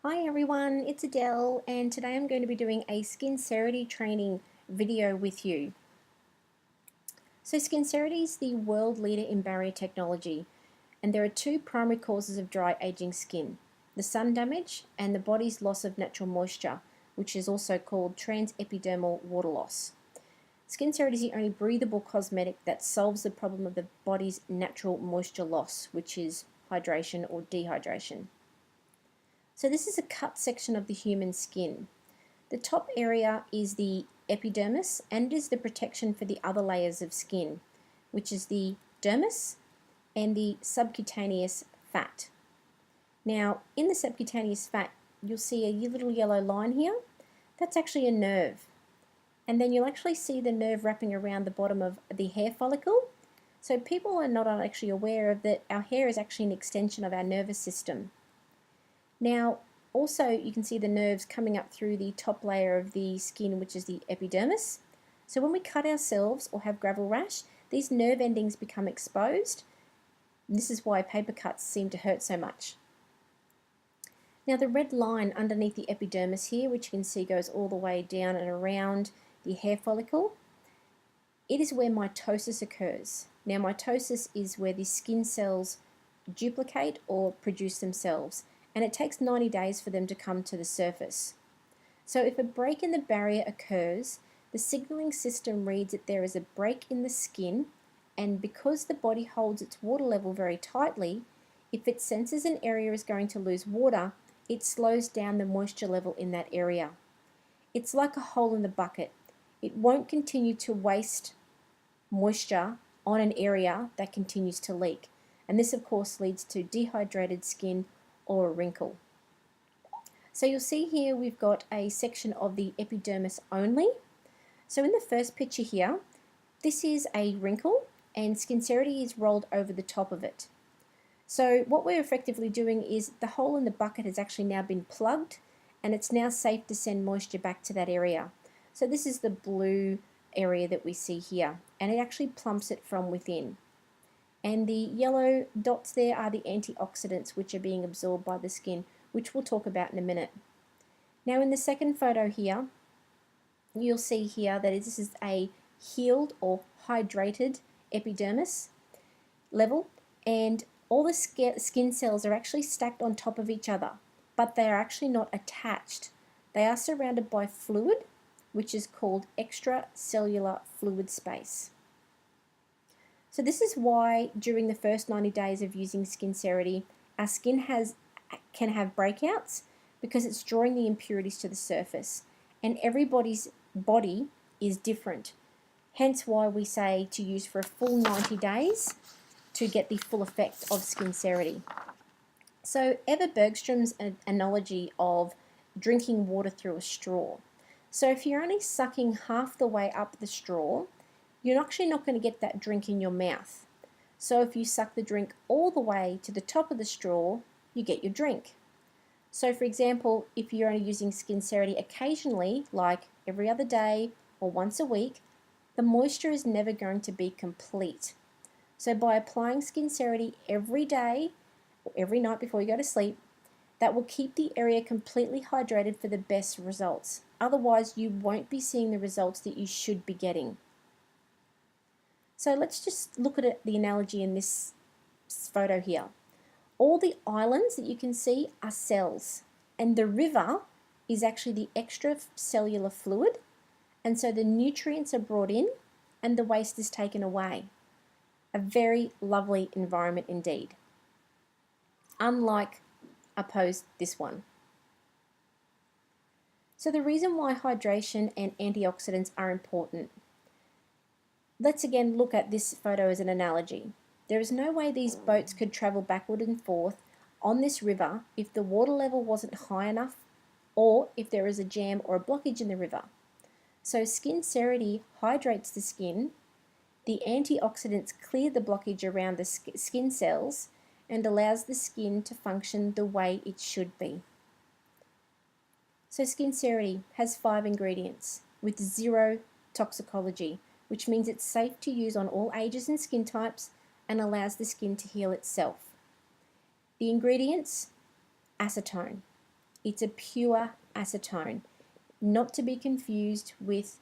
Hi everyone, it's Adele and today I'm going to be doing a Skincerity training video with you. So Skincerity is the world leader in barrier technology, and there are two primary causes of dry aging skin: the sun damage and the body's loss of natural moisture, which is also called transepidermal water loss. Skincerity is the only breathable cosmetic that solves the problem of the body's natural moisture loss, which is hydration or dehydration. So this is a cut section of the human skin. The top area is the epidermis, and it is the protection for the other layers of skin, which is the dermis and the subcutaneous fat. Now, in the subcutaneous fat, you'll see a little yellow line here. That's actually a nerve. And then you'll actually see the nerve wrapping around the bottom of the hair follicle. So people are not actually aware of that our hair is actually an extension of our nervous system. Now, also you can see the nerves coming up through the top layer of the skin, which is the epidermis. So when we cut ourselves or have gravel rash, these nerve endings become exposed. And this is why paper cuts seem to hurt so much. Now the red line underneath the epidermis here, which you can see goes all the way down and around the hair follicle, it is where mitosis occurs. Now mitosis is where the skin cells duplicate or produce themselves, and it takes 90 days for them to come to the surface. So if a break in the barrier occurs, the signaling system reads that there is a break in the skin, and because the body holds its water level very tightly, if it senses an area is going to lose water, it slows down the moisture level in that area. It's like a hole in the bucket. It won't continue to waste moisture on an area that continues to leak. And this of course leads to dehydrated skin or a wrinkle. So you'll see here we've got a section of the epidermis only. So in the first picture here, this is a wrinkle and Skincerity is rolled over the top of it. So what we're effectively doing is the hole in the bucket has actually now been plugged, and it's now safe to send moisture back to that area. So this is the blue area that we see here, and it actually plumps it from within. And the yellow dots there are the antioxidants which are being absorbed by the skin, which we'll talk about in a minute. Now in the second photo here, you'll see here that this is a healed or hydrated epidermis level, and all the skin cells are actually stacked on top of each other, but they are actually not attached. They are surrounded by fluid, which is called extracellular fluid space. So this is why during the first 90 days of using Skincerity, our skin can have breakouts, because it's drawing the impurities to the surface, and everybody's body is different. Hence why we say to use for a full 90 days to get the full effect of Skincerity. So Eva Bergstrom's analogy of drinking water through a straw. So if you're only sucking half the way up the straw, you're actually not going to get that drink in your mouth. So if you suck the drink all the way to the top of the straw, you get your drink. So for example, if you're only using Skincerity occasionally, like every other day or once a week, the moisture is never going to be complete. So by applying Skincerity every day or every night before you go to sleep, that will keep the area completely hydrated for the best results. Otherwise, you won't be seeing the results that you should be getting. So let's just look at the analogy in this photo here. All the islands that you can see are cells, and the river is actually the extracellular fluid, and so the nutrients are brought in and the waste is taken away. A very lovely environment indeed, unlike this one. So the reason why hydration and antioxidants are important. Let's again look at this photo as an analogy. There is no way these boats could travel backward and forth on this river if the water level wasn't high enough, or if there is a jam or a blockage in the river. So Skincerity hydrates the skin, the antioxidants clear the blockage around the skin cells, and allows the skin to function the way it should be. So Skincerity has 5 ingredients with 0 toxicology, which means it's safe to use on all ages and skin types and allows the skin to heal itself. The ingredients: acetone, It's a pure acetone, not to be confused with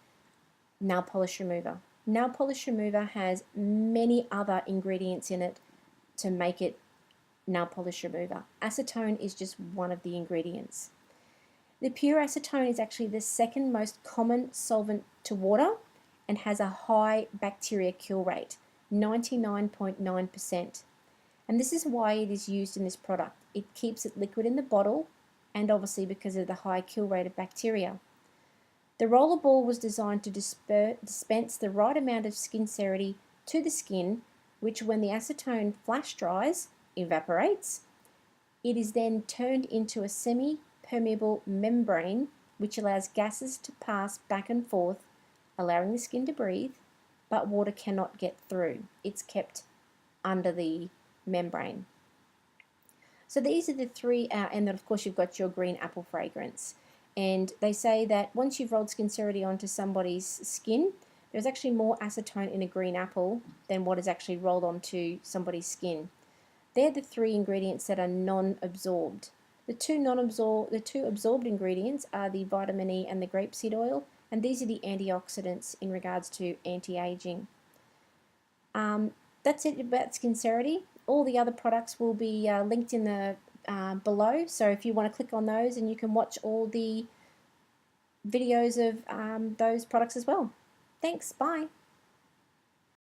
nail polish remover. Nail polish remover has many other ingredients in it to make it nail polish remover. Acetone is just one of the ingredients. The pure acetone is actually the second most common solvent to water and has a high bacteria kill rate, 99.9%. And this is why it is used in this product. It keeps it liquid in the bottle, and obviously because of the high kill rate of bacteria. The roller ball was designed to dispense the right amount of Skincerity to the skin, which when the acetone flash dries, evaporates. It is then turned into a semi-permeable membrane which allows gases to pass back and forth, allowing the skin to breathe, but water cannot get through. It's kept under the membrane. So these are the three, and then of course you've got your green apple fragrance. And they say that once you've rolled Skincerity onto somebody's skin, there's actually more acetone in a green apple than what is actually rolled onto somebody's skin. They're the three ingredients that are non-absorbed. The two absorbed ingredients are the vitamin E and the grapeseed oil, and these are the antioxidants in regards to anti-aging. That's it about Skincerity. All the other products will be linked in the below, so if you want to click on those, and you can watch all the videos of those products as well. Thanks, bye.